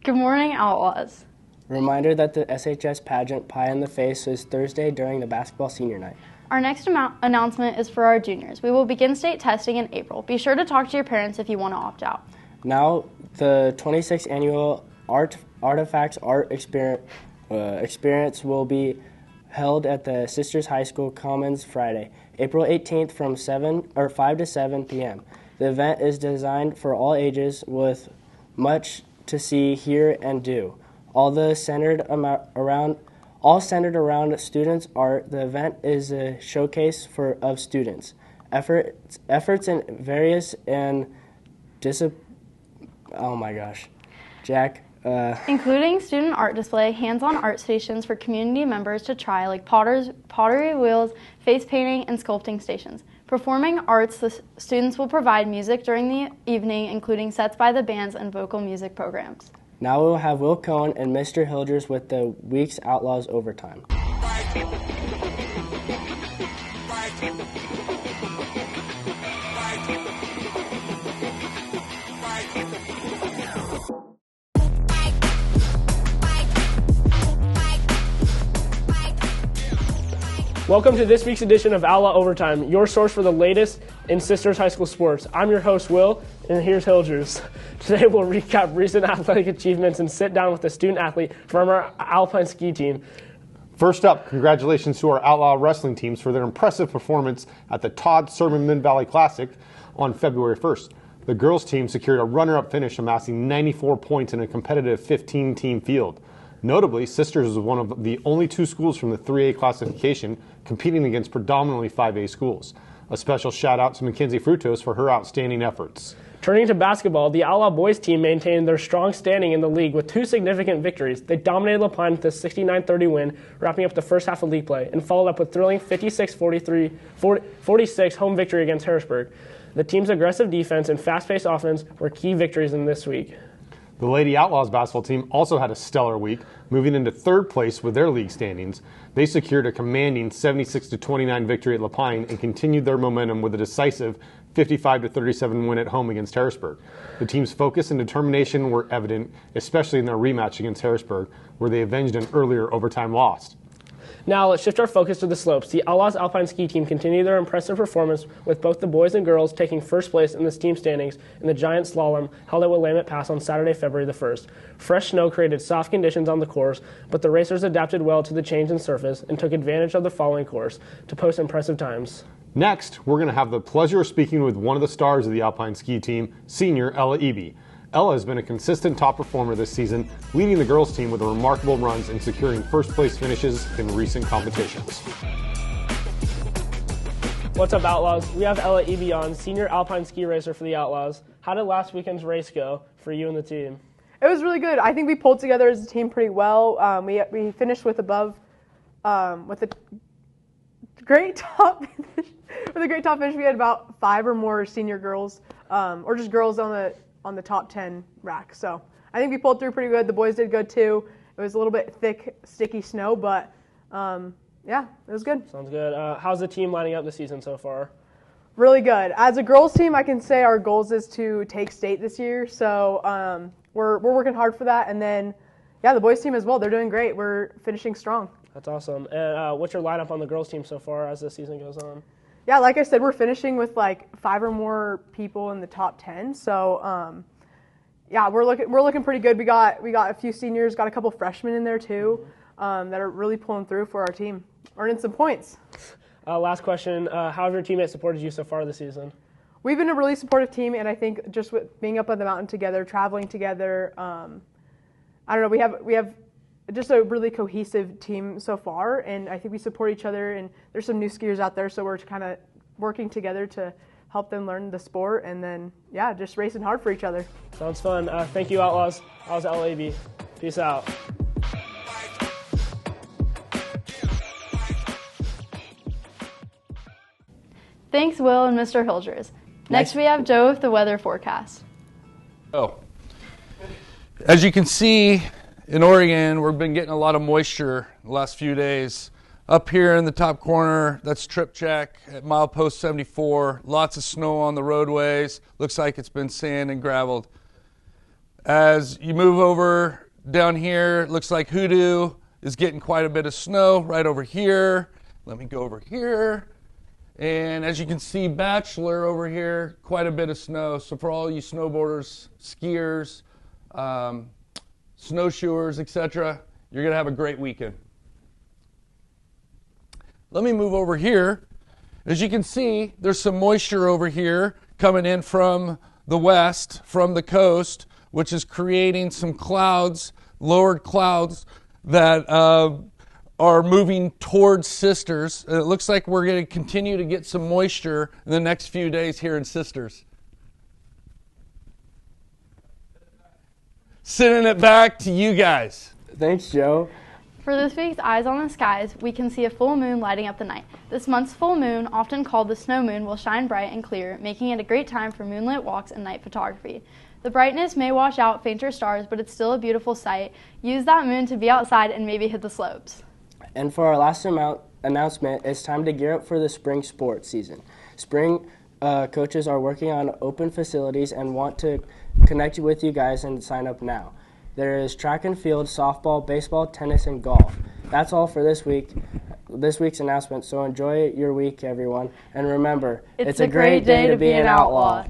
Good morning, Outlaws. Reminder that the SHS pageant Pie in the Face is Thursday during the basketball senior night. Our next announcement is for our juniors. We will begin state testing in April. Be sure to talk to your parents if you want to opt out. Now, the 26th annual Artifacts Art Experience will be held at the Sisters High School Commons Friday, April 18th from 5 to 7 p.m. The event is designed for all ages with much to see, hear, and do. All centered around students' art. The event is a showcase of students' efforts in various including student art display, hands-on art stations for community members to try, like pottery wheels, face painting, and sculpting stations. Performing arts, the students will provide music during the evening, including sets by the bands and vocal music programs. Now we will have Will Cohen and Mr. Hilders with the week's Outlaws Overtime. Welcome to this week's edition of Outlaw Overtime, your source for the latest in Sisters High School sports. I'm your host, Will, and here's Hilders. Today we'll recap recent athletic achievements and sit down with a student athlete from our Alpine ski team. First up, congratulations to our Outlaw wrestling teams for their impressive performance at the Todd Sermon Mid-Valley Classic on February 1st. The girls team secured a runner-up finish, amassing 94 points in a competitive 15-team field. Notably, Sisters was one of the only two schools from the 3A classification competing against predominantly 5A schools. A special shout out to Mackenzie Frutos for her outstanding efforts. Turning to basketball, the Outlaw boys team maintained their strong standing in the league with two significant victories. They dominated La Pine with a 69-30 win, wrapping up the first half of league play, and followed up with thrilling 56-46 home victory against Harrisburg. The team's aggressive defense and fast-paced offense were key victories in this week. The Lady Outlaws basketball team also had a stellar week, moving into third place with their league standings. They secured a commanding 76-29 victory at La Pine and continued their momentum with a decisive 55-37 win at home against Harrisburg. The team's focus and determination were evident, especially in their rematch against Harrisburg, where they avenged an earlier overtime loss. Now let's shift our focus to the slopes. The Outlaws Alpine ski team continued their impressive performance with both the boys and girls taking first place in the team standings in the giant slalom held at Willamette Pass on Saturday, February the 1st. Fresh snow created soft conditions on the course, but the racers adapted well to the change in surface and took advantage of the following course to post impressive times. Next, we're going to have the pleasure of speaking with one of the stars of the Alpine ski team, senior Ella Eby. Ella has been a consistent top performer this season, leading the girls team with remarkable runs and securing first-place finishes in recent competitions. What's up, Outlaws? We have Ella Eby on, senior Alpine ski racer for the Outlaws. How did last weekend's race go for you and the team? It was really good. I think we pulled together as a team pretty well. We finished with a great top finish. With a great top finish, we had about 5 or more senior girls, or just girls on the top 10 rack. So I think we pulled through pretty good. The boys did good too. It was a little bit thick, sticky snow, but yeah, it was good. Sounds good. How's the team lining up this season so far? Really good. As a girls team, I can say our goals is to take state this year. So we're working hard for that. And then, yeah, the boys team as well. They're doing great. We're finishing strong. That's awesome. And what's your lineup on the girls team so far as the season goes on? Yeah, like I said, we're finishing with like 5 or more people in the top 10. So, yeah, we're looking pretty good. We got a few seniors, got a couple freshmen in there too, that are really pulling through for our team, earning some points. Last question: how have your teammates supported you so far this season? We've been a really supportive team, and I think just with being up on the mountain together, traveling together, I don't know, we have just a really cohesive team so far, and I think we support each other, and there's some new skiers out there, so we're kind of working together to help them learn the sport, and then, yeah, just racing hard for each other. Sounds fun. Thank you, Outlaws. I was LAB. Peace out. Thanks, Will and Mr. Hilders. Next, we have Joe with the weather forecast. As you can see, in Oregon, we've been getting a lot of moisture the last few days. Up here in the top corner, that's trip check at milepost 74. Lots of snow on the roadways. Looks like it's been sand and graveled. As you move over down here, it looks like Hoodoo is getting quite a bit of snow right over here. Let me go over here. And as you can see, Bachelor over here, quite a bit of snow. So for all you snowboarders, skiers, snowshoers, etc., you're going to have a great weekend. Let me move over here. As you can see, there's some moisture over here coming in from the west, from the coast, which is creating some clouds, lowered clouds that are moving towards Sisters. It looks like we're going to continue to get some moisture in the next few days here in Sisters. Sending it back to you guys. Thanks, Joe. For this week's Eyes on the Skies, we can see a full moon lighting up the night. This month's full moon, often called the snow moon, will shine bright and clear, making it a great time for moonlit walks and night photography. The brightness may wash out fainter stars, but it's still a beautiful sight. Use that moon to be outside and maybe hit the slopes. And for our last announcement, it's time to gear up for the spring sports season. Spring coaches are working on open facilities and want to connect with you guys and sign up now. There is track and field, softball, baseball, tennis, and golf. That's all for this week's announcement, so enjoy your week, everyone. And remember, it's a great day to be an outlaw.